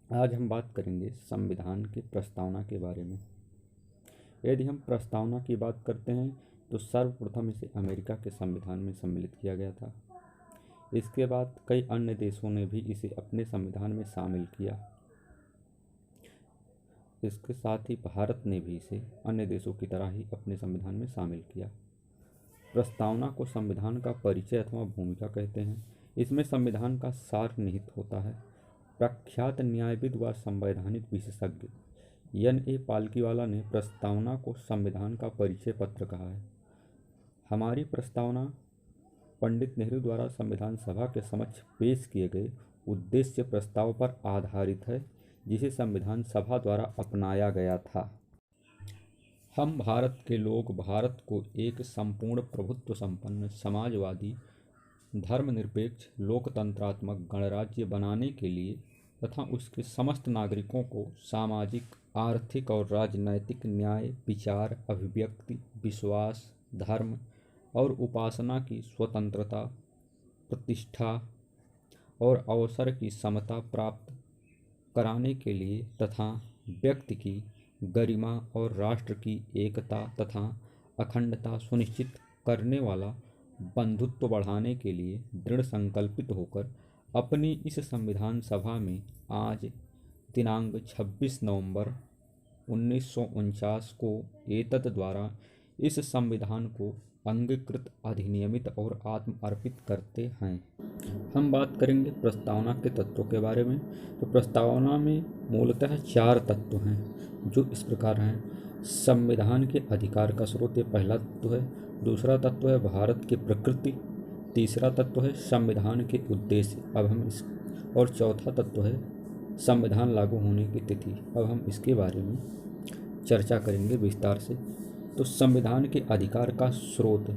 आज हम बात करेंगे संविधान की प्रस्तावना के बारे में। यदि हम प्रस्तावना की बात करते हैं तो सर्वप्रथम इसे अमेरिका के संविधान में सम्मिलित किया गया था। इसके बाद कई अन्य देशों ने भी इसे अपने संविधान में शामिल किया। इसके साथ ही भारत ने भी इसे अन्य देशों की तरह ही अपने संविधान में शामिल किया। प्रस्तावना को संविधान का परिचय अथवा भूमिका कहते हैं। इसमें संविधान का सार निहित होता है। प्रख्यात न्यायविद व संवैधानिक विशेषज्ञ N.A. पालकीवाला ने प्रस्तावना को संविधान का परिचय पत्र कहा है। हमारी प्रस्तावना पंडित नेहरू द्वारा संविधान सभा के समक्ष पेश किए गए उद्देश्य प्रस्ताव पर आधारित है, जिसे संविधान सभा द्वारा अपनाया गया था। हम भारत के लोग भारत को एक संपूर्ण प्रभुत्व संपन्न समाजवादी धर्मनिरपेक्ष लोकतंत्रात्मक गणराज्य बनाने के लिए तथा उसके समस्त नागरिकों को सामाजिक, आर्थिक और राजनैतिक न्याय, विचार, अभिव्यक्ति, विश्वास, धर्म और उपासना की स्वतंत्रता, प्रतिष्ठा और अवसर की समता प्राप्त कराने के लिए तथा व्यक्ति की गरिमा और राष्ट्र की एकता तथा अखंडता सुनिश्चित करने वाला बंधुत्व बढ़ाने के लिए दृढ़ संकल्पित होकर अपनी इस संविधान सभा में आज दिनांक 26 नवंबर 1949 को एतद द्वारा इस संविधान को अंगीकृत, अधिनियमित और आत्म अर्पित करते हैं। हम बात करेंगे प्रस्तावना के तत्वों के बारे में। तो प्रस्तावना में मूलतः 4 तत्व हैं, जो इस प्रकार हैं। संविधान के अधिकार का स्रोत, ये पहला तत्व है। दूसरा तत्व है भारत की प्रकृति। तीसरा तत्व है संविधान के उद्देश्य। अब हम इस और चौथा तत्व है संविधान लागू होने की तिथि। अब हम इसके बारे में चर्चा करेंगे विस्तार से। तो संविधान के अधिकार का स्रोत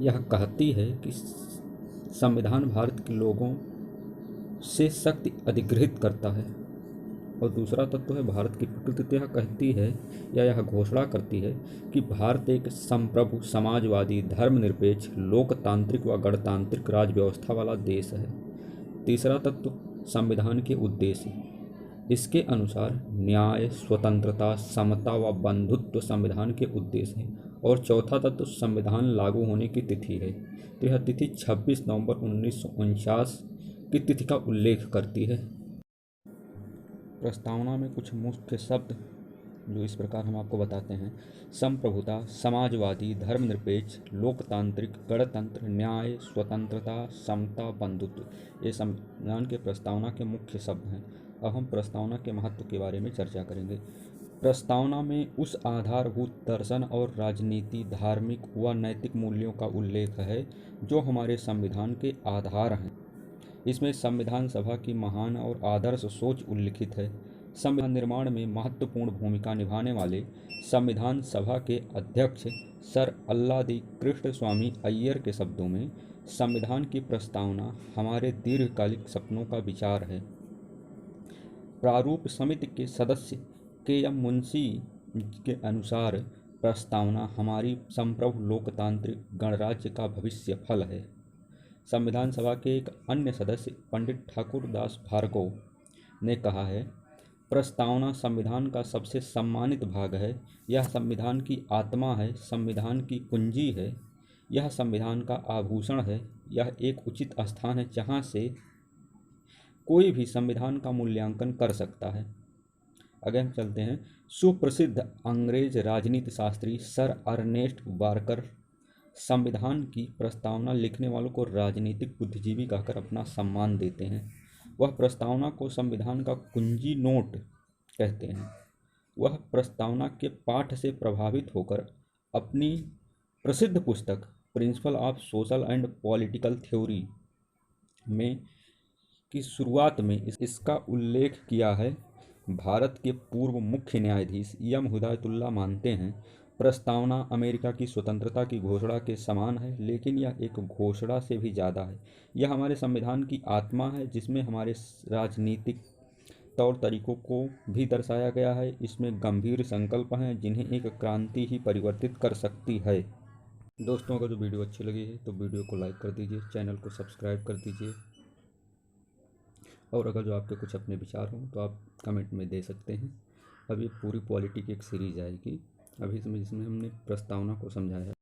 यह कहती है कि संविधान भारत के लोगों से शक्ति अधिग्रहित करता है। और दूसरा तत्व है भारत की प्रकृति। यह कहती है या यह घोषणा करती है कि भारत एक संप्रभु, समाजवादी, धर्मनिरपेक्ष, लोकतांत्रिक व गणतांत्रिक राज व्यवस्था वाला देश है। तीसरा तत्व संविधान के उद्देश्य। इसके अनुसार न्याय, स्वतंत्रता, समता व बंधुत्व संविधान के उद्देश्य हैं। और चौथा तत्व संविधान लागू होने की तिथि है। तो यह तिथि 26 नवंबर 1949 की तिथि का उल्लेख करती है। प्रस्तावना में कुछ मुख्य शब्द जो इस प्रकार हम आपको बताते हैं। संप्रभुता, समाजवादी, धर्मनिरपेक्ष, लोकतांत्रिक, गणतंत्र, न्याय, स्वतंत्रता, समता, बंधुत्व, ये संविधान के प्रस्तावना के मुख्य शब्द हैं। अब हम प्रस्तावना के महत्व के बारे में चर्चा करेंगे। प्रस्तावना में उस आधारभूत दर्शन और राजनीति, धार्मिक व नैतिक मूल्यों का उल्लेख है जो हमारे संविधान के आधार हैं। इसमें संविधान सभा की महान और आदर्श सोच उल्लिखित है। संविधान निर्माण में महत्वपूर्ण भूमिका निभाने वाले संविधान सभा के अध्यक्ष सर अल्लादी कृष्ण स्वामी अय्यर के शब्दों में, संविधान की प्रस्तावना हमारे दीर्घकालिक सपनों का विचार है। प्रारूप समिति के सदस्य K.M. मुंशी के अनुसार प्रस्तावना हमारी संप्रभु लोकतांत्रिक गणराज्य का भविष्य फल है। संविधान सभा के एक अन्य सदस्य पंडित ठाकुर दास भार्गव ने कहा है, प्रस्तावना संविधान का सबसे सम्मानित भाग है। यह संविधान की आत्मा है, संविधान की कुंजी है, यह संविधान का आभूषण है। यह एक उचित स्थान है जहाँ से कोई भी संविधान का मूल्यांकन कर सकता है। आगे हम चलते हैं। सुप्रसिद्ध अंग्रेज राजनीति शास्त्री सर अर्नेस्ट बार्कर संविधान की प्रस्तावना लिखने वालों को राजनीतिक बुद्धिजीवी कहकर अपना सम्मान देते हैं। वह प्रस्तावना को संविधान का कुंजी नोट कहते हैं। वह प्रस्तावना के पाठ से प्रभावित होकर अपनी प्रसिद्ध पुस्तक principle of social and political theory में की शुरुआत में इसका उल्लेख किया है। भारत के पूर्व मुख्य न्यायाधीश एम हिदायतुल्लाह मानते हैं, प्रस्तावना अमेरिका की स्वतंत्रता की घोषणा के समान है, लेकिन यह एक घोषणा से भी ज़्यादा है। यह हमारे संविधान की आत्मा है, जिसमें हमारे राजनीतिक तौर तरीकों को भी दर्शाया गया है। इसमें गंभीर संकल्प हैं जिन्हें एक क्रांति ही परिवर्तित कर सकती है। दोस्तों, अगर जो वीडियो अच्छी लगी है तो वीडियो को लाइक कर दीजिए, चैनल को सब्सक्राइब कर दीजिए और अगर जो आपके कुछ अपने विचार हों तो आप कमेंट में दे सकते हैं। अब ये पूरी पॉलिटी की एक सीरीज आएगी। अभी इसमें जिसमें हमने प्रस्तावना को समझाया